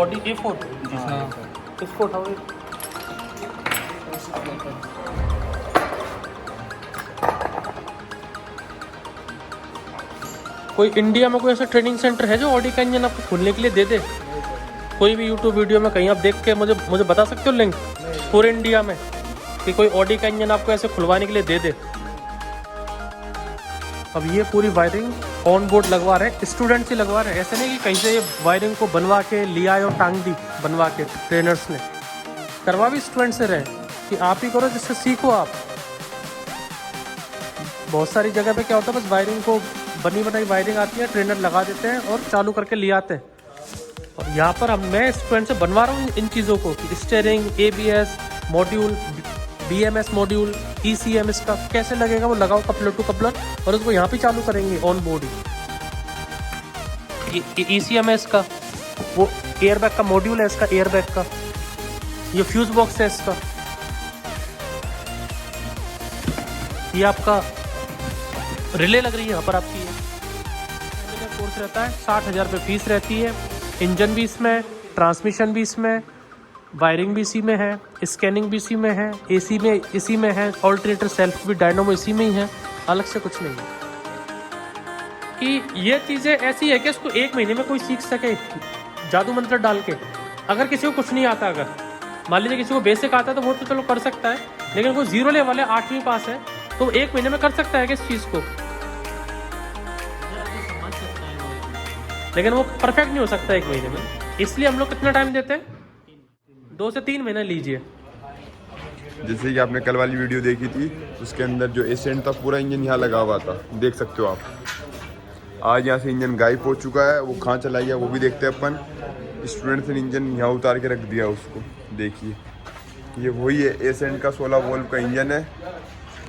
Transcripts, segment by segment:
Audi A4 इसको उठाओ। कोई इंडिया में कोई ऐसा ट्रेनिंग सेंटर है जो ऑडी का इंजन आपको खोलने के लिए दे दे? कोई भी यूट्यूब वीडियो में कहीं आप देख के मुझे बता सकते हो लिंक पूरे इंडिया में कि कोई ऑडी का इंजन आपको ऐसे खुलवाने के लिए दे दे? अब ये पूरी वायरिंग ऑन बोर्ड लगवा रहे हैं, स्टूडेंट से लगवा रहे हैं, ऐसे नहीं कि कहीं से ये वायरिंग को बनवा के लिया और टांग दी बनवा के। ट्रेनर्स ने करवा भी स्टूडेंट से रहे कि आप ही करो जिससे सीखो आप। बहुत सारी जगह पे क्या होता है, बस वायरिंग को बनी बनाई वायरिंग आती है, ट्रेनर लगा देते हैं और चालू करके ले आते हैं। और यहाँ पर मैं स्टूडेंट से बनवा रहा हूँ इन चीज़ों को कि steering, ABS module, BMS module, ECM इसका कैसे लगेगा वो लगाओ कपलर टू कपलर और उसको यहाँ पे चालू करेंगे ऑन बोर्ड ही। ECM है इसका, वो एयरबैग का मॉड्यूल है इसका, एयरबैग का ये फ्यूज बॉक्स है इसका। ये आपका रिले लग रही है यहाँ पर आपकी। ये कोर्स रहता है 60,000 रुपये फीस रहती है। इंजन भी इसमें, ट्रांसमिशन भी इसमें, वायरिंग भी इसी में है, स्कैनिंग भी इसी में है, AC में इसी में है, ऑल्टरनेटर सेल्फ भी डायनोमो इसी में ही है, अलग से कुछ नहीं है। कि ये चीज़ें ऐसी है कि इसको 1 महीने में कोई सीख सके जादू मंत्र डाल के। अगर किसी को कुछ नहीं आता, अगर मान लीजिए किसी को बेसिक आता है तो वो तो चलो कर सकता है, लेकिन कोई 0 लेवल है, 8वीं पास है, तो 1 महीने में कर सकता है कि इस चीज़ को, लेकिन वो परफेक्ट नहीं हो सकता 1 महीने में। इसलिए हम लोग कितना टाइम देते हैं, 2 से 3 महीने लीजिए। जैसे कि आपने कल वाली वीडियो देखी थी, उसके अंदर जो एसेंट था पूरा इंजन यहाँ लगा हुआ था, देख सकते हो आप। आज यहाँ से इंजन गायब हो चुका है, वो कहाँ चला गया वो भी देखते हैं अपन। स्टूडेंट्स ने इंजन यहाँ उतार के रख दिया उसको, देखिए ये वही है एसेंट का 16 वोल्ट का इंजन है,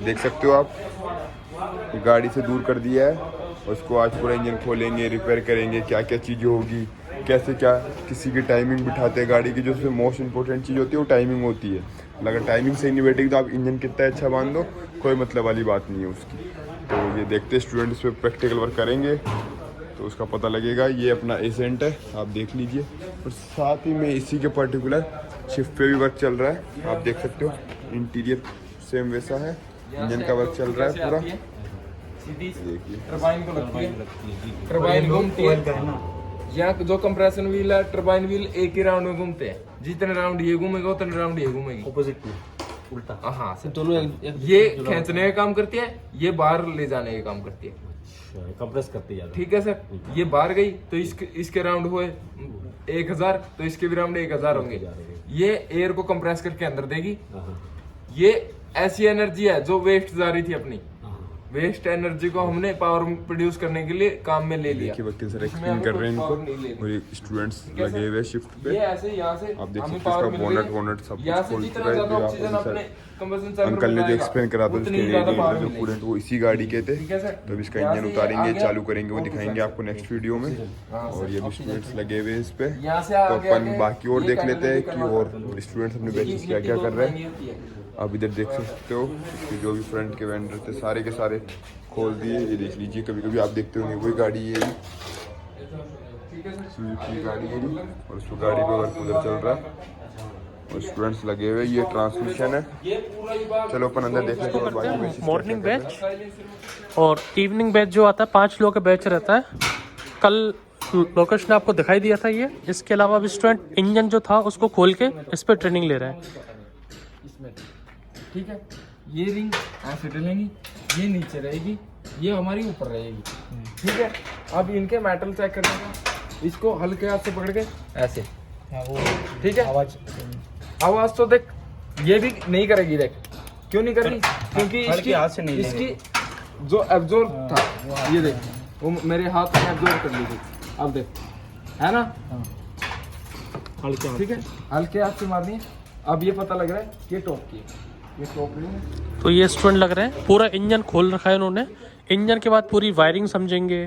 देख सकते हो आप। गाड़ी से दूर कर दिया है, उसको आज पूरा इंजन खोलेंगे, रिपेयर करेंगे, क्या क्या चीज़ें होगी, कैसे क्या किसी की टाइमिंग बिठाते हैं गाड़ी की। जो उसमें मोस्ट इंपॉर्टेंट चीज़ होती है वो टाइमिंग होती है। अगर टाइमिंग सही नहीं बैठेगी तो आप इंजन कितना अच्छा बांध दो, कोई मतलब वाली बात नहीं है उसकी। तो ये देखते स्टूडेंट इस पर प्रैक्टिकल वर्क करेंगे तो उसका पता लगेगा। ये अपना एसेंट है, आप देख लीजिए। और साथ ही में इसी के पर्टिकुलर शिफ्ट पे भी वर्क चल रहा है, आप देख सकते हो। इंटीरियर सेम वैसा है, इंजन का वर्क चल रहा है पूरा, देखिए। टरबाइन घूमती है, यहाँ जो कंप्रेशन व्हील है, टरबाइन व्हील एक ही राउंड में घूमते हैं। जितने राउंड ये घूमेगा उतने राउंड ये घूमेगी, ऑपोजिट में उल्टा। हाँ सर, दोनों ये खींचने का काम करती है, ये बाहर ले जाने का काम करती है, कंप्रेस करती है। ठीक है सर। ये बाहर गई तो इसके राउंड हुए 1000, तो इसके भी राउंड 1000 होंगे। ये एयर को कंप्रेस करके अंदर देगी। ये ऐसी एनर्जी है जो वेस्ट जा रही थी अपनी, वेस्ट एनर्जी को हमने पावर प्रोड्यूस करने के लिए काम में ले लिया। देखिए वकील सर एक्सप्लेन कर रहे हैं इनको, और स्टूडेंट्स लगे हुए शिफ्ट पे। ये ऐसे यहाँ से आप देख हमें सकते हो पावर इसका मिल रही है। बोनट सब यहाँ कुछ से खोल जितना चुका है। ज्यादा जो ऑक्सीजन आप अपने कंबसन चैम्बर अंकल में ने जो जाएगा, एक्सप्लेन करा था उतनी उसके ज्यादा पावर जो मिलेगी। स्टूडेंट वो इसी गाड़ी के थे। ठीक है सर। तो इसका यहाँ इंजन से उतारेंगे, आगे चालू करेंगे, वो दिखाएंगे आपको नेक्स्ट वीडियो में। और ये भी स्टूडेंट्स लगे हुए इस पे। यहाँ से तो आगे अपन आगे बाकी और ये देख करने लेते हैं के कि बाद और स्टूडेंट्स अपने बैचेस क्या क्या कर रहे हैं। आप इधर देख सकते हो कि जो भी फ्रंट के वेंडर थे सारे के सारे खोल दिए। ये देख लीजिए, कभी कभी आप देखते होंगे वही गाड़ी ये सुजुकी गाड़ी है और उस गाड़ी पे वर्क उधर चल रहा है और स्टूडेंट्स लगे हुए। ये ट्रांसमिशन है, चलो अपन अंदर देख लेते हैं। मॉर्निंग बैच और इवनिंग बैच जो आता है 5 लोगों का बैच रहता है। कल लोकेश ने आपको दिखाई दिया था ये। इसके अलावा अब स्टूडेंट इंजन जो था उसको खोल के इस पर ट्रेनिंग ले रहे हैं। इसमें ठीक है, ये रिंग ऐसे डलेंगी, ये नीचे रहेगी, ये हमारी ऊपर रहेगी, ठीक है। अब इनके मेटल चेक करने का, इसको हल्के हाथ से पकड़ के ऐसे, ठीक है। आवाज तो देख ये भी नहीं करेगी, देख क्यों नहीं कर रही, क्योंकि इसकी हाथ से नहीं, इसकी जो एब्जॉर्ब था ये देख, वो मेरे हाथ में एब्जॉर्ब कर ली थी। अब देख, है ना, ठीक है, हल्के हाथ से मारनी है। अब ये पता लग रहा है कि ये टॉप की है, ये टॉप नहीं है। तो ये स्टूडेंट लग रहे हैं, पूरा इंजन खोल रखा है उन्होंने। इंजन के बाद पूरी वायरिंग समझेंगे,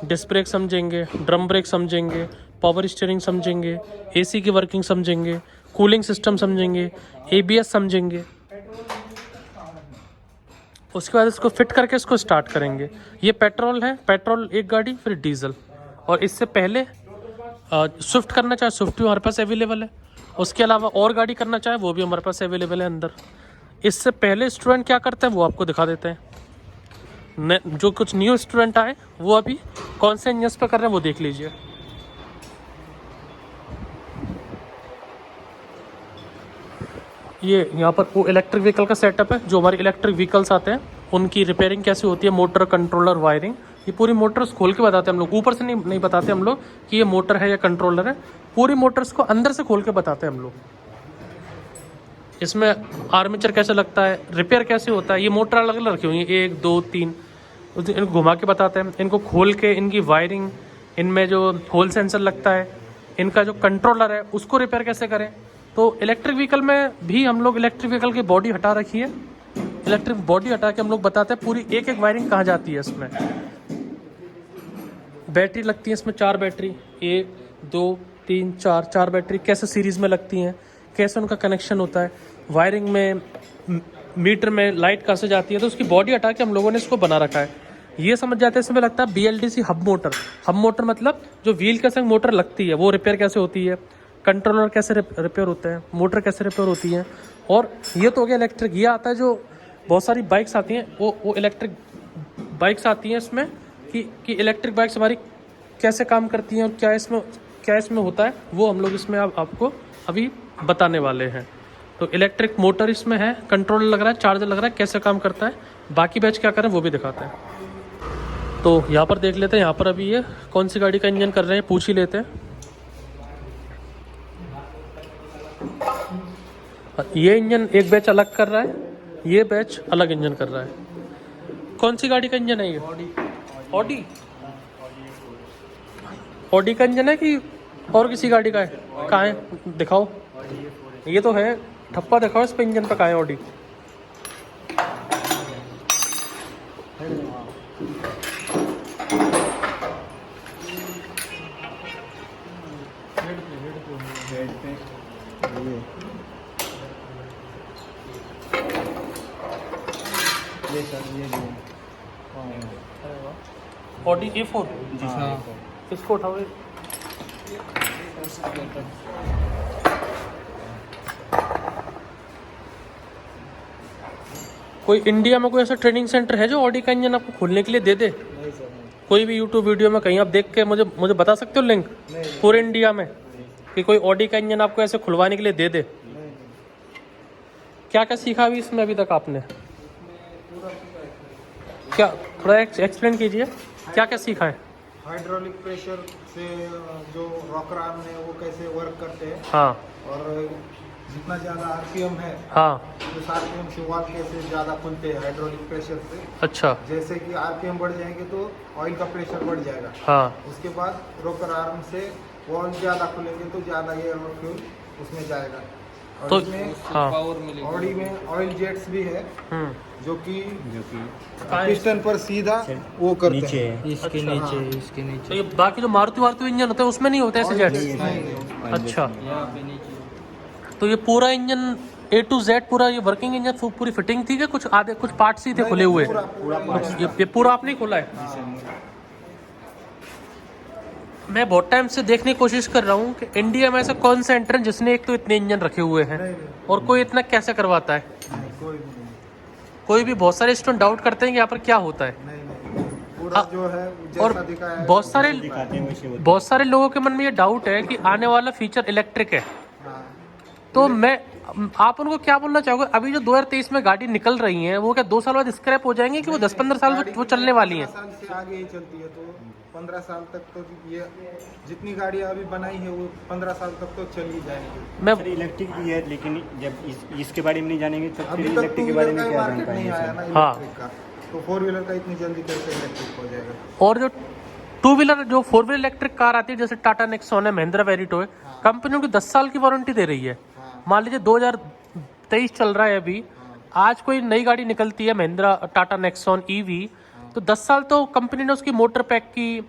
डिस्क ब्रेक समझेंगे, ड्रम ब्रेक समझेंगे, पावर स्टीयरिंग समझेंगे, एसी की वर्किंग समझेंगे, कूलिंग सिस्टम समझेंगे, ABS समझेंगे। उसके बाद इसको फिट करके इसको स्टार्ट करेंगे। ये पेट्रोल है, पेट्रोल एक गाड़ी, फिर डीजल। और इससे पहले स्विफ्ट करना चाहे स्विफ्ट भी हमारे पास अवेलेबल है। उसके अलावा और गाड़ी करना चाहे वो भी हमारे पास अवेलेबल है अंदर। इससे पहले स्टूडेंट क्या करते हैं वो आपको दिखा देते हैं। जो कुछ न्यू स्टूडेंट आए वो अभी कौन से इंजन पे कर रहे हैं वो देख लीजिए। ये यहाँ पर वो इलेक्ट्रिक व्हीकल का सेटअप है। जो हमारे इलेक्ट्रिक व्हीकल्स आते हैं उनकी रिपेयरिंग कैसे होती है, मोटर, कंट्रोलर, वायरिंग, ये पूरी मोटर्स खोल के बताते हैं हम लोग। ऊपर से नहीं बताते हम लोग कि ये मोटर है या कंट्रोलर है। पूरी मोटर्स को अंदर से खोल के बताते हैं हम लोग। इसमें आर्मेचर कैसे लगता है, रिपेयर कैसे होता है, ये मोटर अलग अलग रखी हुई है 1 2 3, इनको घुमा के बताते हैं। इनको खोल के इनकी वायरिंग, इनमें जो होल सेंसर लगता है, इनका जो कंट्रोलर है उसको रिपेयर कैसे करें। तो इलेक्ट्रिक व्हीकल में भी हम लोग इलेक्ट्रिक व्हीकल की बॉडी हटा रखी है। इलेक्ट्रिक बॉडी हटा के हम लोग बताते हैं पूरी एक एक वायरिंग कहाँ जाती है। इसमें बैटरी लगती है, इसमें 4 बैटरी, 1 2 3 4 बैटरी कैसे सीरीज़ में लगती हैं, कैसे उनका कनेक्शन होता है, वायरिंग में, मीटर में लाइट कहाँ से जाती है। तो उसकी बॉडी हटा के हम लोगों ने इसको बना रखा है। ये समझ जाते हैं इसमें लगता है BLDC hub motor. Hub motor मतलब जो व्हील के संग मोटर लगती है वो रिपेयर कैसे होती है, कंट्रोलर कैसे रिपेयर होते हैं, मोटर कैसे रिपेयर होती है। और ये तो हो गया इलेक्ट्रिक। ये आता है जो बहुत सारी बाइक्स आती हैं, वो इलेक्ट्रिक बाइक्स आती हैं इसमें कि इलेक्ट्रिक बाइक्स हमारी कैसे काम करती हैं और क्या इसमें होता है, वो हम लोग इसमें आपको अभी बताने वाले हैं। तो इलेक्ट्रिक मोटर इसमें है, कंट्रोलर लग रहा है, चार्जर लग रहा है, कैसे काम करता है, बाकी बैच क्या करें वो भी दिखाते हैं। तो यहाँ पर देख लेते हैं, यहाँ पर अभी ये कौन सी गाड़ी का इंजन कर रहे हैं पूछ ही लेते हैं। ये इंजन एक बैच अलग कर रहा है, ये बैच अलग इंजन कर रहा है। कौन सी गाड़ी का इंजन है ये? ऑडी। ऑडी का इंजन है कि और किसी गाड़ी का है? कहाँ है दिखाओ। ये तो है, ठप्पा दिखाओ इस पे इंजन पे, कहाँ है ऑडी? Audi A4। इसको उठाओ। कोई इंडिया में कोई ऐसा ट्रेनिंग सेंटर है जो ऑडी का इंजन आपको खोलने के लिए दे दे? कोई भी यूट्यूब वीडियो में कहीं आप देख के मुझे बता सकते हो लिंक पूरे इंडिया में कि कोई ऑडी का इंजन आपको ऐसे खुलवाने के लिए दे दे? क्या क्या सीखा अभी इसमें अभी तक आपने? क्या थोड़ा एक्सप्लेन कीजिए, क्या क्या सीखा है? हाइड्रोलिक प्रेशर से जो रॉकर आर्म है वो कैसे वर्क करते हैं। हाँ। और जितना ज़्यादा आरपीएम है, हाँ। उस आरपीएम से वाल्व कैसे ज़्यादा खुलते हैं हाइड्रोलिक प्रेशर से। अच्छा। जैसे कि आरपीएम बढ़ जाएंगे तो ऑयल का प्रेशर बढ़ जाएगा। हाँ। उसके बाद रॉकर आर्म से वाल्व ज़्यादा खुलेंगे तो ज़्यादा एयर और फ्यूल उसमें जाएगा। और तो इसमें हाँ। ऑडी में ऑयल जेट्स भी है जो कि कहाँ है? पिस्टन पर सीधा वो करते हैं। इसके अच्छा, नीचे इसके तो ये बाकी जो मारुति इंजन होता है उसमें नहीं होते ऐसे जेट्स? अच्छा। तो ये पूरा इंजन A to Z पूरा ये वर्किंग इंजन पूरी फिटिंग थी क्या? कुछ आधे कुछ पार्ट्स ही थे खुले हुए? ये पूरा आपने खोला है? मैं बहुत टाइम से देखने की कोशिश कर रहा हूँ कि इंडिया में ऐसा कौन सा सेंटर है जिसने एक तो इतने इंजन रखे हुए हैं और कोई इतना कैसे करवाता है? कोई भी बहुत सारे स्टूडेंट डाउट करते हैं कि यहाँ पर क्या होता है। पूरा जो है और जैसा दिखाया है बहुत सारे लोगों के मन में ये डाउट है कि आने वाला फीचर इलेक्ट्रिक है। हाँ। तो आप उनको क्या बोलना चाहोगे? अभी जो 2023 में गाड़ी निकल रही है वो क्या 2 साल बाद स्क्रैप हो जाएंगे कि वो 10-15 साल वो चलने वाली हैं? 15 साल से आगे ही चलती है तो 15 साल तक तो ये जितनी गाड़ियाँ अभी बनाई है वो 15 साल तक तो चल ही जाएंगी। मैं इलेक्ट्रिक भी है, लेकिन जब इसके बारे में नहीं जानेंगे तो फिर अभी तक इलेक्ट्रिक के बारे में क्या जान मार्केट नहीं पाएंगे आया ना सर? हाँ। इलेक्ट्रिक का, तो 4 व्हीलर का इतनी जल्दी कैसे इलेक्ट्रिक हो जाएगा। और जो 2 व्हीलर जो 4 व्हीलर इलेक्ट्रिक कार आती है जैसे टाटा नेक्सॉन है, महिंद्रा वेरिटो है, कंपनी उनकी 10 साल की वारंटी दे रही है। मान लीजिए 2023 चल रहा है अभी, आज कोई नई गाड़ी निकलती है महिंद्रा टाटा नेक्सॉन EV, तो 10 साल तो कंपनी ने उसकी मोटर पैक की,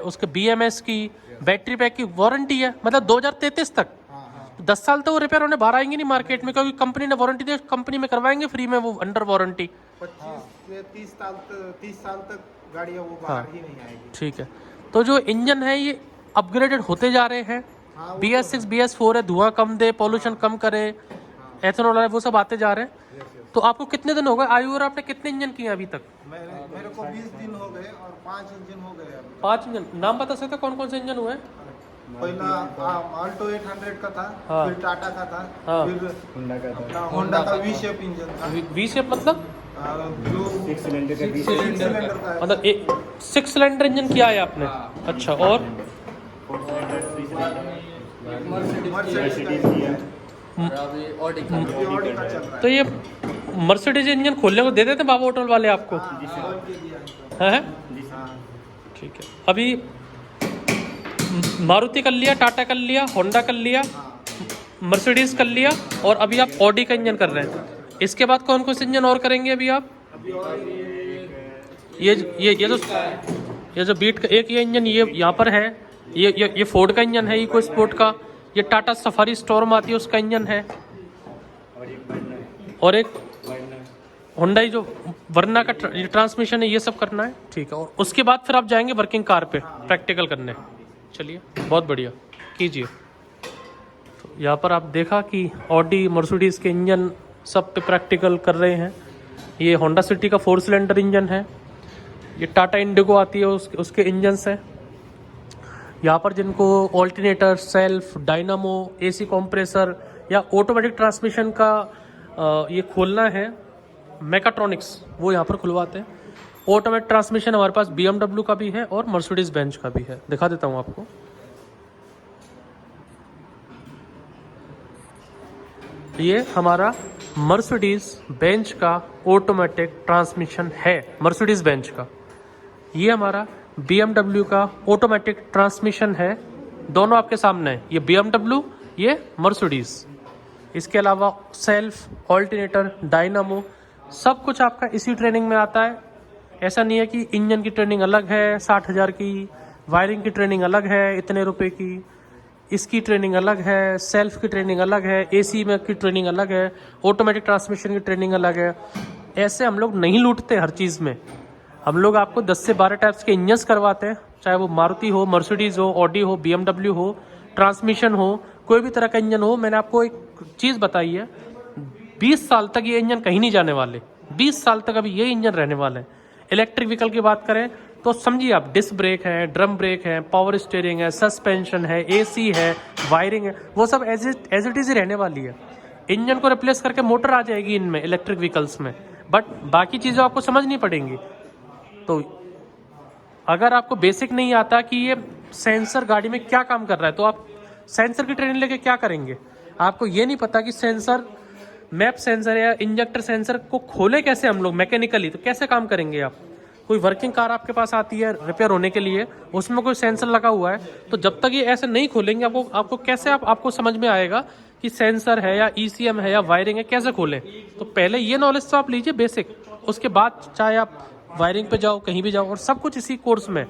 उसके BMS की, बैटरी पैक की वारंटी है, मतलब 2033 तक। 10 साल तो वो रिपेयर होने बाहर आएंगे नहीं मार्केट में, क्योंकि कंपनी ने वारंटी दी, कंपनी में करवाएंगे फ्री में वो अंडर वारंटी। 25 से 30 साल तक गाड़ियाँ वो बाहर ही नहीं आएगी। ठीक है। तो जो इंजन है ये अपग्रेडेड होते जा रहे हैं। हाँ, वो BS6 BS4 है, धुआं कम दे, पोल्यूशन कम करे, एथेनॉल है, वो सब आते जा रहे हैं। Yes yes. तो आपको कितने दिन हो गए आयु और आपने कितने इंजन किए अभी तक? मेरे को 20 दिन हो गए और 5 इंजन हो गए अभी। 5 इंजन। नाम बता सकते कौन कौन से इंजन हुए? पहला आल्टो 800 का था, हाँ। फिर टाटा का था, हाँ। फिर होंडा का था। अपना होंडा का वी शेप इंजन था, वी शेप मतलब जो 6 सिलेंडर का 20 सिलेंडर का है। मतलब 6 सिलेंडर इंजन किया है आपने? अच्छा। और 4 सिलेंडर 3 सिलेंडर मर्सिडीज मर्सिडीज का किया। अभी ऑडी का चल रहा है। तो ये मर्सिडीज इंजन खोलने को दे देते बाबा होटल वाले आपको? बोल के दिया इनको। है? हाँ। ठीक है। अभी मारुति कर लिया, टाटा कर लिया, होंडा कर लिया, मर्सिडीज कर लिया, और अभी आप ऑडी का इंजन कर रहे हैं। इसके बाद कौन कौन से इंजन और करेंगे अभी आप? ये जो बीट का एक ये इंजन ये यहाँ पर है, ये फोर्ड का इंजन है, इको स्पोर्ट का। ये टाटा सफारी स्टॉर्म आती है उसका इंजन है, और एक होंडा जो वर्ना का ट्रांसमिशन है, ये सब करना है। ठीक है। और उसके बाद फिर आप जाएंगे वर्किंग कार पे प्रैक्टिकल करने। चलिए, बहुत बढ़िया, कीजिए। तो यहाँ पर आप देखा कि ऑडी मर्सिडीज के इंजन सब पे प्रैक्टिकल कर रहे हैं। ये होंडा सिटी का 4 सिलेंडर इंजन है। ये टाटा इंडिगो आती है उसके इंजन्स हैं। यहाँ पर जिनको alternator, self, dynamo, AC compressor या ऑटोमेटिक ट्रांसमिशन का ये खोलना है, मैकाट्रॉनिक्स, वो यहाँ पर खुलवाते हैं। ऑटोमेटिक ट्रांसमिशन हमारे पास BMW का भी है और मर्सिडीज बेंच का भी है। दिखा देता हूँ आपको। ये हमारा मर्सिडीज बेंच का ऑटोमेटिक ट्रांसमिशन है, मर्सिडीज बेंच का। ये हमारा BMW का ऑटोमेटिक ट्रांसमिशन है। दोनों आपके सामने है, ये BMW, ये मर्सिडीज। इसके अलावा सेल्फ, ऑल्टरनेटर, डायनामो, सब कुछ आपका इसी ट्रेनिंग में आता है। ऐसा नहीं है कि इंजन की ट्रेनिंग अलग है 60,000 की, वायरिंग की ट्रेनिंग अलग है इतने रुपए की, इसकी ट्रेनिंग अलग है, सेल्फ की ट्रेनिंग अलग है, AC में की ट्रेनिंग अलग है, ऑटोमेटिक ट्रांसमिशन की ट्रेनिंग अलग है। ऐसे हम लोग नहीं लूटते हर चीज़ में। हम लोग आपको 10 से 12 टाइप्स के इंजन्स करवाते हैं, चाहे वो मारुति हो, मर्सिडीज हो, ऑडी हो, BMW हो, ट्रांसमिशन हो, कोई भी तरह का इंजन हो। मैंने आपको एक चीज़ बताई है, 20 साल तक ये इंजन कहीं नहीं जाने वाले। 20 साल तक अभी ये इंजन रहने वाले हैं। इलेक्ट्रिक व्हीकल की बात करें तो समझिए आप, डिस्क ब्रेक है, ड्रम ब्रेक है, पावर स्टीयरिंग है, सस्पेंशन है, AC है, वायरिंग है, वो सब एज इट इज ही रहने वाली है। इंजन को रिप्लेस करके मोटर आ जाएगी इनमें, इलेक्ट्रिक व्हीकल्स में, बट बाकी चीज़ें आपको समझनी पड़ेंगी। तो अगर आपको बेसिक नहीं आता कि ये सेंसर गाड़ी में क्या काम कर रहा है, तो आप सेंसर की ट्रेनिंग लेके क्या करेंगे? आपको ये नहीं पता कि सेंसर, मैप सेंसर या इंजेक्टर सेंसर को खोले कैसे हम लोग मैकेनिकली, तो कैसे काम करेंगे आप? कोई वर्किंग कार आपके पास आती है रिपेयर होने के लिए, उसमें कोई सेंसर लगा हुआ है, तो जब तक ये ऐसे नहीं खोलेंगे आपको कैसे आपको समझ में आएगा कि सेंसर है या ECM है या वायरिंग है, कैसे खोलें? तो पहले ये नॉलेज तो आप लीजिए बेसिक, उसके बाद चाहे आप वायरिंग पे जाओ, कहीं भी जाओ, और सब कुछ इसी कोर्स में।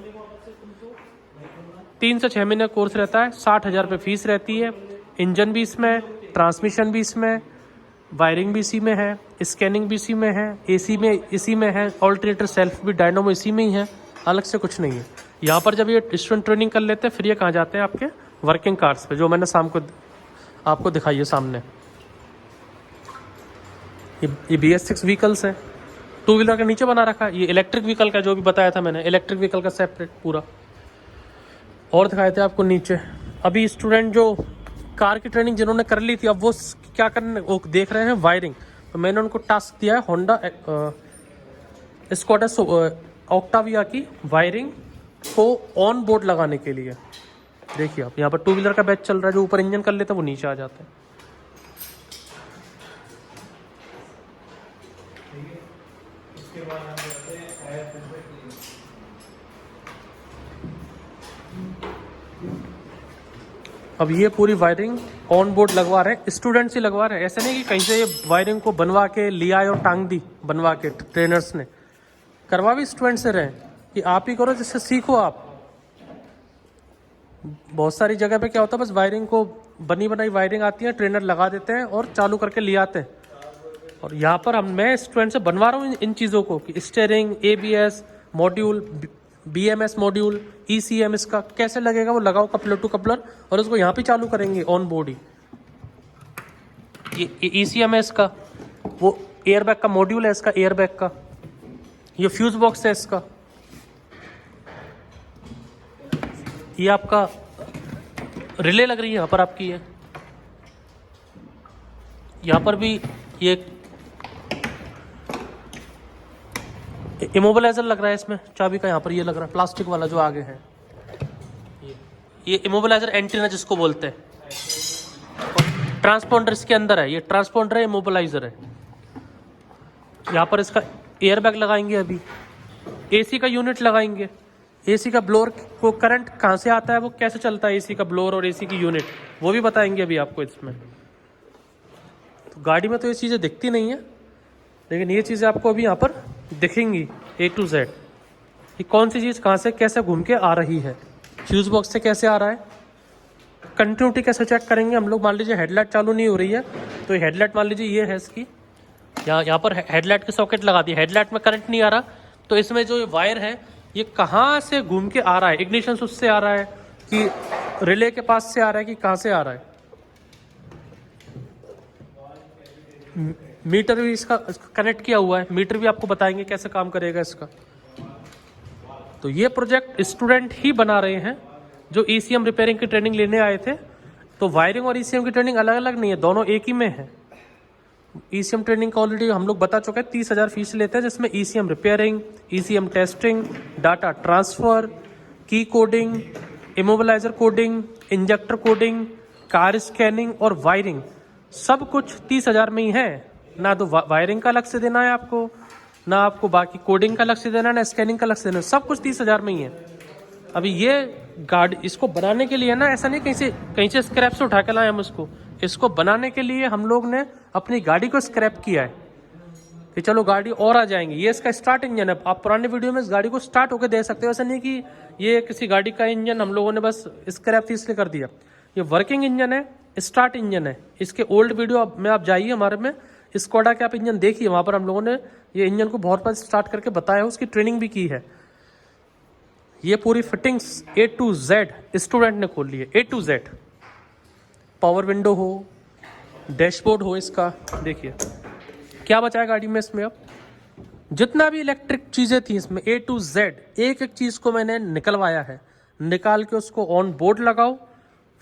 3 से 6 महीने कोर्स रहता है, 60,000 रुपये फीस रहती है। इंजन भी इसमें, ट्रांसमिशन भी इसमें, वायरिंग भी इसी में है, स्कैनिंग भी इसी में है, AC में इसी में है, ऑल्टरनेटर, सेल्फ भी, डायनामो इसी में ही है, अलग से कुछ नहीं है। यहाँ पर जब ये स्टूडेंट ट्रेनिंग कर लेते हैं, फिर ये कहाँ जाते हैं आपके वर्किंग कार्स पे, जो मैंने शाम को आपको दिखाई है सामने। ये BS6 व्हीकल्स है, 2 व्हीलर का नीचे बना रखा है। ये इलेक्ट्रिक व्हीकल का जो भी बताया था मैंने, इलेक्ट्रिक व्हीकल का सेपरेट पूरा, और दिखाए थे आपको नीचे। अभी स्टूडेंट जो कार की ट्रेनिंग जिन्होंने कर ली थी, अब वो क्या करने, वो देख रहे हैं वायरिंग। तो मैंने उनको टास्क दिया है होंडा स्कॉडा ऑक्टाविया की वायरिंग को ऑन बोर्ड लगाने के लिए। देखिए आप, यहाँ पर 2 व्हीलर का बैच चल रहा है, जो ऊपर इंजन कर लेते हैं वो नीचे आ जाते हैं। अब ये पूरी वायरिंग ऑन बोर्ड लगवा रहे हैं, स्टूडेंट्स ही लगवा रहे हैं। ऐसा नहीं कि कहीं से ये वायरिंग को बनवा के लिया और टांग दी, बनवा के ट्रेनर्स ने करवा भी स्टूडेंट से रहे कि आप ही करो, जिससे सीखो आप। बहुत सारी जगह पे क्या होता है, बस वायरिंग को बनी बनाई वायरिंग आती है, ट्रेनर लगा देते हैं और चालू करके ले आते हैं। और यहाँ पर मैं स्टूडेंट से बनवा रहा हूँ इन चीज़ों को कि steering, ABS, module, BMS module, ECM इसका कैसे लगेगा वो लगाओ कपलर टू कपलर और उसको यहाँ पे चालू करेंगे ऑन बोर्ड ही। ये ECM है इसका, वो एयरबैग का मॉड्यूल है इसका, एयरबैग का। ये फ्यूज बॉक्स है इसका। ये आपका रिले लग रही है यहाँ पर आपकी। ये यहाँ पर भी ये इमोबिलाइजर लग रहा है इसमें, चाबी का यहाँ पर ये लग रहा है, प्लास्टिक वाला जो आगे है ये इमोबिलाइजर एंटीना जिसको बोलते हैं। ट्रांसपोंडर इसके अंदर है, ये ट्रांसपोंडर है, इमोबिलाइजर है। यहाँ पर इसका एयरबैग लगाएंगे, अभी AC का यूनिट लगाएंगे। AC का ब्लोअर को करंट कहाँ से आता है, वो कैसे चलता है AC का ब्लोअर और AC की यूनिट, वो भी बताएंगे अभी आपको इसमें। तो गाड़ी में तो ये चीज़ें दिखती नहीं है, लेकिन ये चीज़ें आपको अभी यहाँ पर दिखेंगी A to Z। ये कौन सी चीज़ कहाँ से कैसे घूम के आ रही है, फ्यूज बॉक्स से कैसे आ रहा है, कंटिन्यूटी कैसे चेक करेंगे हम लोग। मान लीजिए हेडलाइट चालू नहीं हो रही है, तो हेडलाइट मान लीजिए ये है इसकी, यहाँ पर हेडलाइट की सॉकेट लगा दी, हेडलाइट में करंट नहीं आ रहा, तो इसमें जो वायर है ये कहाँ से घूम के आ रहा है, इग्निशन स्विच से आ रहा है कि रिले के पास से आ रहा है कि कहाँ से आ रहा है। मीटर भी इसका कनेक्ट किया हुआ है, मीटर भी आपको बताएंगे कैसे काम करेगा इसका। तो ये प्रोजेक्ट स्टूडेंट ही बना रहे हैं जो ECM रिपेयरिंग की ट्रेनिंग लेने आए थे। तो वायरिंग और ECM की ट्रेनिंग अलग अलग नहीं है, दोनों एक ही में है। ECM ट्रेनिंग का ऑलरेडी हम लोग बता चुके हैं, 30,000 फीस लेते हैं, जिसमें ECM repairing, ECM testing, data transfer, की coding, immobiliser coding, injector coding, car scanning और वायरिंग, सब कुछ 30,000 में ही है। ना तो वायरिंग का अलग से देना है आपको, ना आपको बाकी कोडिंग का अलग से देना है, ना स्कैनिंग का अलग से देना है, सब कुछ 30,000 में ही है। अभी ये गाड़ी इसको बनाने के लिए ना, ऐसा नहीं कहीं से स्क्रैप से उठा के लाए हम इसको बनाने के लिए हम लोग ने अपनी गाड़ी को स्क्रैप किया है कि चलो गाड़ी और आ जाएंगी। ये इसका स्टार्ट इंजन है, आप पुराने वीडियो में इस गाड़ी को स्टार्ट होकर दे सकते हो। ऐसा नहीं कि ये किसी गाड़ी का इंजन हम लोगों ने बस स्क्रैप थी इसलिए कर दिया। ये वर्किंग इंजन है, स्टार्ट इंजन है। इसके ओल्ड वीडियो में आप जाइए हमारे में, स्कोडा के आप इंजन देखिए, वहाँ पर हम लोगों ने ये इंजन को बहुत बार स्टार्ट करके बताया है, उसकी ट्रेनिंग भी की है। ये पूरी fittings A to Z student ने खोल ली है, A to Z। Power window हो, डैशबोर्ड हो इसका, देखिए क्या बचा है गाड़ी में इसमें। अब जितना भी इलेक्ट्रिक चीज़ें थी इसमें A to Z एक एक चीज़ को मैंने निकलवाया है। निकाल के उसको ऑन बोर्ड लगाओ,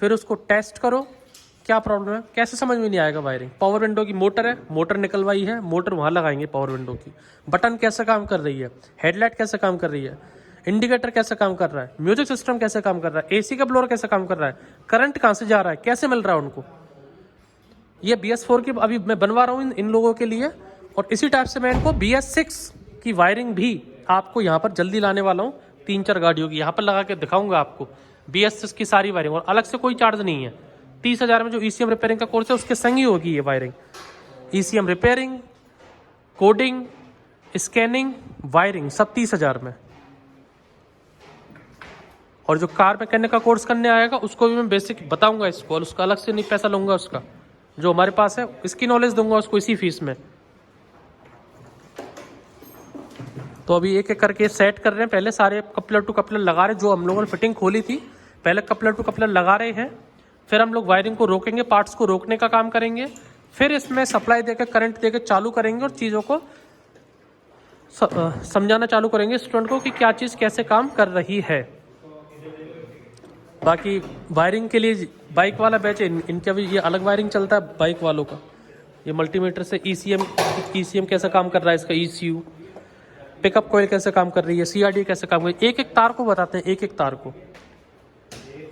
फिर उसको टेस्ट करो क्या प्रॉब्लम है, कैसे समझ में नहीं आएगा वायरिंग। पावर विंडो की मोटर है, मोटर निकलवाई है, मोटर वहाँ लगाएंगे पावर विंडो की। बटन कैसे काम कर रही है, हेडलाइट कैसे काम कर रही है, इंडिकेटर कैसे काम कर रहा है, म्यूजिक सिस्टम कैसे काम कर रहा है, AC का ब्लोअर कैसे काम कर रहा है, करंट कहाँ से जा रहा है, कैसे मिल रहा है उनको। ये BS4 की अभी मैं बनवा रहा हूँ इन लोगों के लिए, और इसी टाइप से मैं इनको BS6 की वायरिंग भी आपको यहाँ पर जल्दी लाने वाला हूँ। 3-4 गाड़ियों की यहाँ पर लगा के दिखाऊंगा आपको BS6 की सारी वायरिंग, और अलग से कोई चार्ज नहीं है। 30,000 में जो ECM रिपेयरिंग का कोर्स है उसके संग ही होगी ये wiring. ECM repairing, coding, scanning, wiring सब 30,000 में। और जो कार मैकेनिक का कोर्स करने आएगा उसको भी मैं बेसिक बताऊंगा इसको, और उसका अलग से नहीं पैसा लूंगा, उसका जो हमारे पास है इसकी नॉलेज दूंगा उसको इसी फीस में। तो अभी एक एक करके सेट कर रहे हैं, पहले सारे कपलर टू कपलर लगा रहे, जो हम लोगों ने फिटिंग खोली थी पहले कपलर टू कपलर लगा रहे हैं। फिर हम लोग वायरिंग को रोकेंगे, पार्ट्स को रोकने का काम करेंगे, फिर इसमें सप्लाई देकर करंट देकर चालू करेंगे और चीज़ों को समझाना चालू करेंगे स्टूडेंट को कि क्या चीज़ कैसे काम कर रही है। बाकी वायरिंग के लिए बाइक वाला बैच है, इनका भी ये अलग वायरिंग चलता है बाइक वालों का। ये मल्टीमीटर से ECM कैसे काम कर रहा है, इसका ECU, पिकअप कॉइल कैसे काम कर रही है, CRD कैसे काम कर रही है, एक एक तार को बताते हैं, एक एक तार को।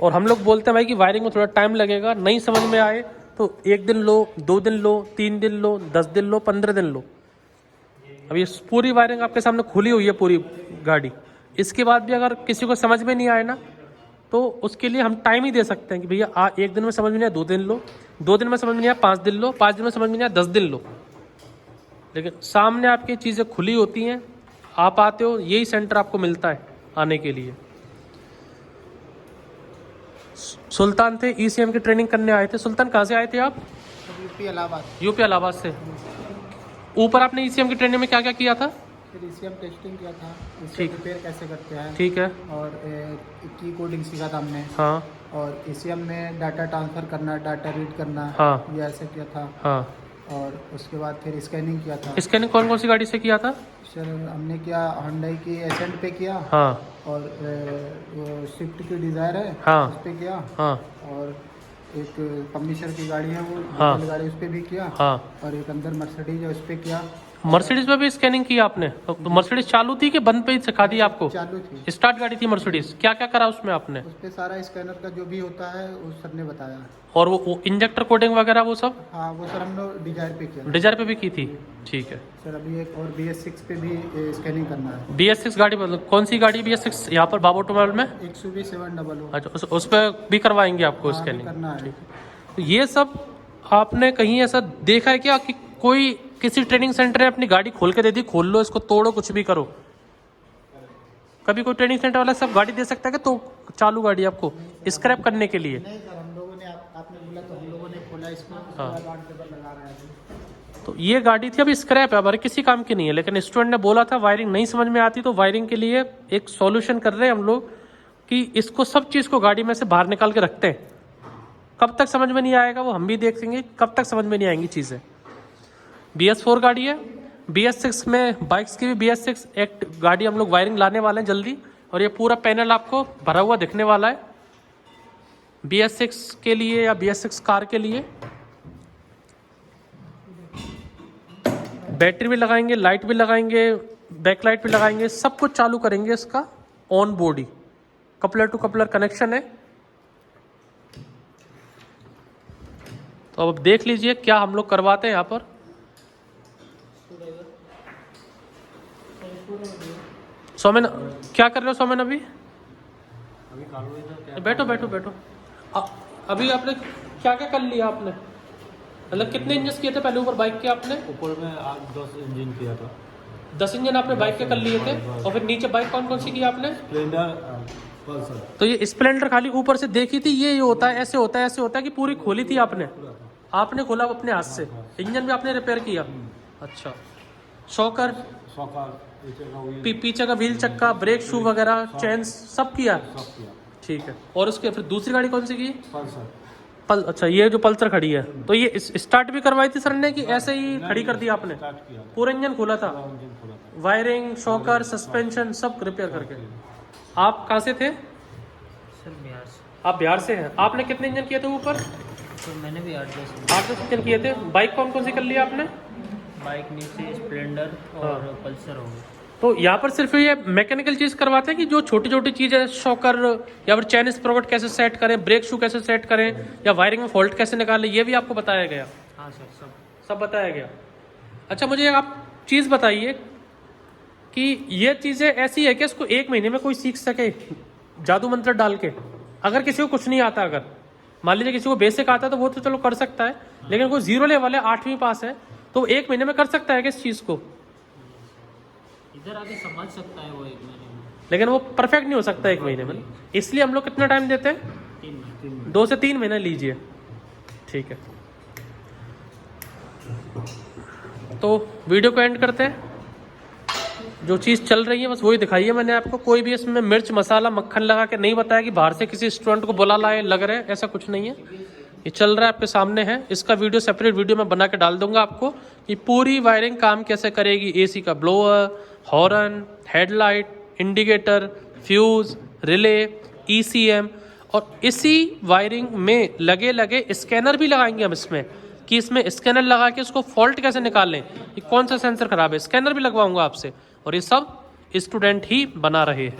और हम लोग बोलते हैं भाई कि वायरिंग में थोड़ा टाइम लगेगा, नहीं समझ में आए तो 1 दिन लो, 2 दिन लो, 3 दिन लो, 10 दिन लो, 15 दिन लो। अब ये पूरी वायरिंग आपके सामने खुली हुई है पूरी गाड़ी। इसके बाद भी अगर किसी को समझ में नहीं आए ना, तो उसके लिए हम टाइम ही दे सकते हैं कि भैया 1 दिन में समझ में नहीं आया 2 दिन लो, 2 दिन में समझ में नहीं आया 5 दिन लो, 5 दिन में समझ में नहीं आया 10 दिन लो। लेकिन सामने आपकी चीज़ें खुली होती हैं, आप आते हो, यही सेंटर आपको मिलता है आने के लिए। सुल्तान थे, ECM की ट्रेनिंग करने आए थे। सुल्तान कहाँ से आए थे आप? यूपी इलाहाबाद। यूपी इलाहाबाद से। ऊपर आपने ECM की ट्रेनिंग में क्या क्या किया था? फिर ECM टेस्टिंग किया था, इससे ठीक। रिपेयर कैसे करते हैं, ठीक है। और की कोडिंग सीखा था हमने, हाँ और ECM में डाटा ट्रांसफ़र करना, डाटा रीड करना, हाँ। ये ऐसे किया था। हाँ। और उसके बाद फिर स्कैनिंग किया था। स्कैनिंग कौन कौन सी गाड़ी से किया था? सर हमने किया Hyundai की एसेंट पे किया, हाँ और वो स्विफ्ट की डिज़ायर है, हाँ। उस पे किया, हाँ और एक पब्लिशर की गाड़ी है वो हाँ। डीजल गाड़ी, उस पे भी किया, हाँ। और एक अंदर मर्सिडीज है उस पे किया। मर्सिडीज में भी स्कैनिंग की आपने? तो मर्सिडीज चालू थी कि बंद पे ही सिखा दी आपको? चालू थी, स्टार्ट गाड़ी थी मर्सिडीज। क्या क्या करा उसमें आपने? उस पे सारा स्कैनर का जो भी होता है वो सर ने बताया। और वो इंजेक्टर कोडिंग वगैरह वो सब हाँ वो सर हम लोग डिजायर पे किया डिजायर पे भी की थी? ठीक है। सर। अभी एक और BS6 पे भी स्कैनिंग करना है। BS6 गाड़ी मतलब कौन सी गाड़ी BS6 यहाँ पर बाबू टोमल में? XUV 700। अच्छा उस पर भी करवाएंगे आपको हाँ, स्कैनिंग? करना है। तो ये सब आपने कहीं ऐसा देखा है क्या कि कोई किसी ट्रेनिंग सेंटर ने अपनी गाड़ी खोल के दे दी, खोल लो इसको, तोड़ो, कुछ भी करो? कभी कोई ट्रेनिंग सेंटर वाला सब गाड़ी दे सकता है कि तो चालू गाड़ी आपको स्क्रैप करने के लिए? नहीं सर, हम लोगों ने आपने बोला तो हम लोगों ने खोला इसको, उसके हाँ। बाद आर्ट पेपर लगा रहे हैं। तो ये गाड़ी थी, अभी स्क्रैप है, हमारे किसी काम की नहीं है। लेकिन स्टूडेंट ने बोला था वायरिंग नहीं समझ में आती, तो वायरिंग के लिए एक सॉल्यूशन कर रहे हैं हम लोग कि इसको सब चीज़ को गाड़ी में से बाहर निकाल के रखते हैं। कब तक समझ में नहीं आएगा वो हम भी देखेंगे, कब तक समझ में नहीं आएंगी चीज़ें। BS4 गाड़ी है, BS6 में बाइक्स की भी BS6 एक गाड़ी हम लोग वायरिंग लाने वाले हैं जल्दी, और ये पूरा पैनल आपको भरा हुआ दिखने वाला है BS6 के लिए या BS6 कार के लिए। बैटरी भी लगाएंगे, लाइट भी लगाएंगे, बैक लाइट भी लगाएंगे, सब कुछ चालू करेंगे इसका on body. Coupler to coupler connection है। तो अब देख लीजिए क्या हम लोग करवाते हैं यहाँ पर। सौमेन क्या कर रहे हो सौमेन? अभी बैठो बैठो बैठो। अभी आपने क्या क्या कर लिया आपने? मतलब कितने इंजन किए थे पहले ऊपर बाइक के आपने? ऊपर में 10 इंजन किया था। 10 इंजन आपने बाइक के कर लिए थे, और फिर नीचे बाइक कौन कौन सी की आपने? Splendor, Pulsar. तो ये स्प्लेंडर खाली ऊपर से देखी थी, ये होता है, ऐसे होता है, ऐसे होता है कि पूरी खोली थी आपने? आपने खोला अपने हाथ से, इंजन भी आपने रिपेयर किया? अच्छा। शॉकर, पीछे का व्हील चक्का, ब्रेक शू वगैरह, चेन सब किया? ठीक है। और उसके फिर दूसरी गाड़ी कौन सी की? पल्सर। अच्छा, ये जो पल्सर खड़ी है, तो ये स्टार्ट भी करवाई थी सर ने कि ऐसे ही खड़ी कर दी आपने? पूरा इंजन खोला था, वायरिंग, शॉकर, सस्पेंशन सब रिपेयर करके। आप कहाँ से थे? सर बिहार से। आप बिहार से हैं। आपने कितने इंजन किए थे ऊपर? तो मैंने भी 8-10 इंजन किए थे। बाइक कौन कौन सी कर ली आपने? बाइक नीचे स्प्लेंडर और पल्सर हो गए। तो यहाँ पर सिर्फ ये मैकेनिकल चीज़ करवाते हैं कि जो छोटी छोटी चीज़ है, शॉकर या फिर चैन स्प्रोकेट कैसे सेट करें, ब्रेक शू कैसे सेट करें, या वायरिंग में फॉल्ट कैसे निकालें, ये भी आपको बताया गया? हाँ सर, सब बताया गया। अच्छा, मुझे आप चीज़ बताइए कि ये चीज़ें ऐसी है कि इसको 1 महीने में कोई सीख सके जादू मंत्र डाल के? अगर किसी को कुछ नहीं आता, अगर मान लीजिए किसी को बेसिक आता है तो वो तो चलो कर सकता है, लेकिन कोई 0 लेवल है, 8वीं पास है, तो 1 महीने में कर सकता है कि इस चीज़ को? इधर आके समझ सकता है वो 1 महीने में, लेकिन वो परफेक्ट नहीं हो सकता 1 महीने में। इसलिए हम लोग कितना टाइम देते हैं? 3 महीने। 2 से 3 महीने लीजिए। ठीक है, तो वीडियो को एंड करते हैं। जो चीज़ चल रही है बस वही दिखाई है मैंने आपको। कोई भी इसमें मिर्च मसाला मक्खन लगा के नहीं बताया कि बाहर से किसी स्टूडेंट को बुला लाए लग रहे हैं, ऐसा कुछ नहीं है। ये चल रहा है, आपके सामने है। इसका वीडियो सेपरेट वीडियो मैं बना के डाल दूंगा आपको कि पूरी वायरिंग काम कैसे करेगी। एसी का blower, horn, headlight, indicator, fuse, relay, ECM, और इसी वायरिंग में लगे स्कैनर भी लगाएंगे हम इसमें, कि इसमें स्कैनर लगा के उसको फॉल्ट कैसे निकालें, कि कौन सा सेंसर खराब है, स्कैनर भी लगवाऊंगा आपसे। और ये सब स्टूडेंट ही बना रहे हैं।